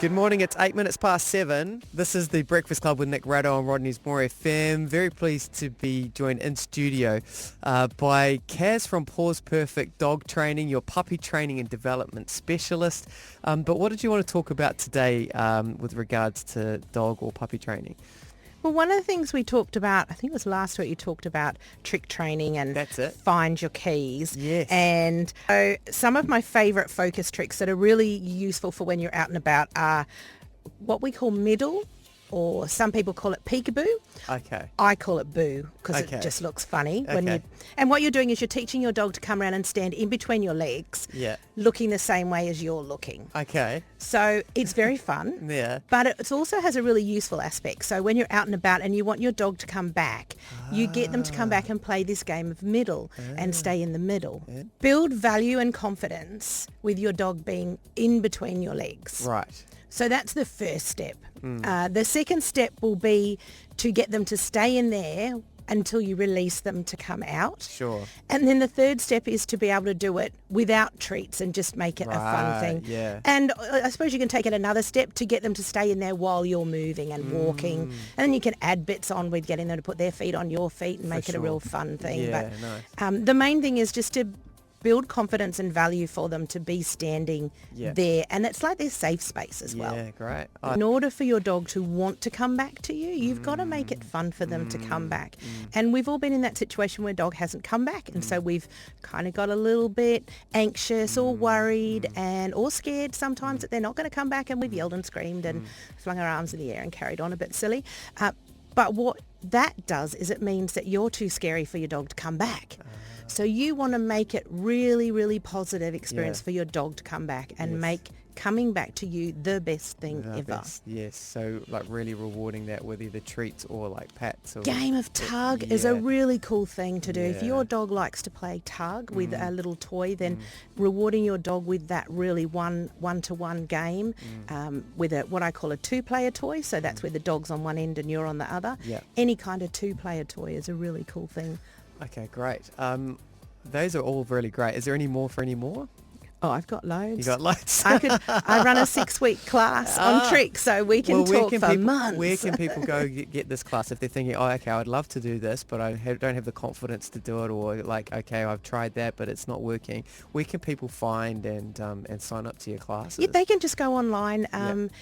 Good morning, it's 8 minutes past 7. This is the Breakfast Club with Nick Rado on Rodney's MoreFM. Very pleased to be joined in studio by Kaz from Paws Perfect Dog Training, your puppy training and development specialist. But what did you want to talk about today with regards to dog or puppy training? Well, one of the things we talked about, I think it was last week, you talked about trick training and That's it. find your keys. Yes. And so some of my favourite focus tricks that are really useful for when you're out and about are what we call middle, or some people call it peekaboo. Okay. I call it boo because Okay. it just looks funny. Okay. And what you're doing is you're teaching your dog to come around and stand in between your legs, Yeah. looking the same way as you're looking. Okay. So it's very fun. Yeah. But it also has a really useful aspect. So when you're out and about and you want your dog to come back, you get them to come back and play this game of middle and stay in the middle. Yeah. Build value and confidence with your dog being in between your legs. Right. So that's the first step. The second step will be to get them to stay in there until you release them to come out. Sure. And then the third step is to be able to do it without treats and just make it a fun thing. Yeah. And I suppose you can take it another step to get them to stay in there while you're moving and walking. And then you can add bits on with getting them to put their feet on your feet and make it a sure. real fun thing. Yeah, But the main thing is just to build confidence and value for them to be standing there. And it's like their safe space as well. Yeah, great. In order for your dog to want to come back to you, you've got to make it fun for them to come back. And we've all been in that situation where dog hasn't come back. And so we've kind of got a little bit anxious or worried and or scared sometimes that they're not going to come back. And we've yelled and screamed and flung our arms in the air and carried on a bit silly. But what that does is it means that you're too scary for your dog to come back. So you want to make it really, really positive experience for your dog to come back and make coming back to you the best thing ever. Best, yes, so like really rewarding that with either treats or like pats. Or Game of tug is a really cool thing to do. If your dog likes to play tug with a little toy, then rewarding your dog with that really one-to-one game with what I call a two-player toy. So that's where the dog's on one end and you're on the other. Yeah. Any kind of two-player toy is a really cool thing. Okay, great. Those are all really great. Is there any more for any more? Oh, I've got loads. You got loads. I run a 6-week class on tricks, so we can talk for months. Where can people go get this class if they're thinking, oh, okay, I'd love to do this, but I don't have the confidence to do it, or like, okay, I've tried that, but it's not working. Where can people find and sign up to your classes? Yeah, they can just go online.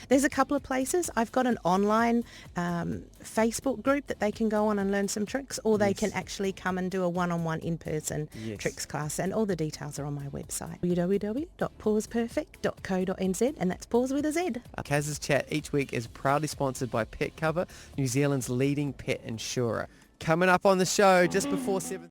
There's a couple of places. I've got an online Facebook group that they can go on and learn some tricks, or they can actually come and do a one-on-one in-person tricks class, and all the details are on my website, www.pawsperfect.co.nz, and that's paws with a Z. Kaz's Chat each week is proudly sponsored by Pet Cover, New Zealand's leading pet insurer. Coming up on the show just before 7.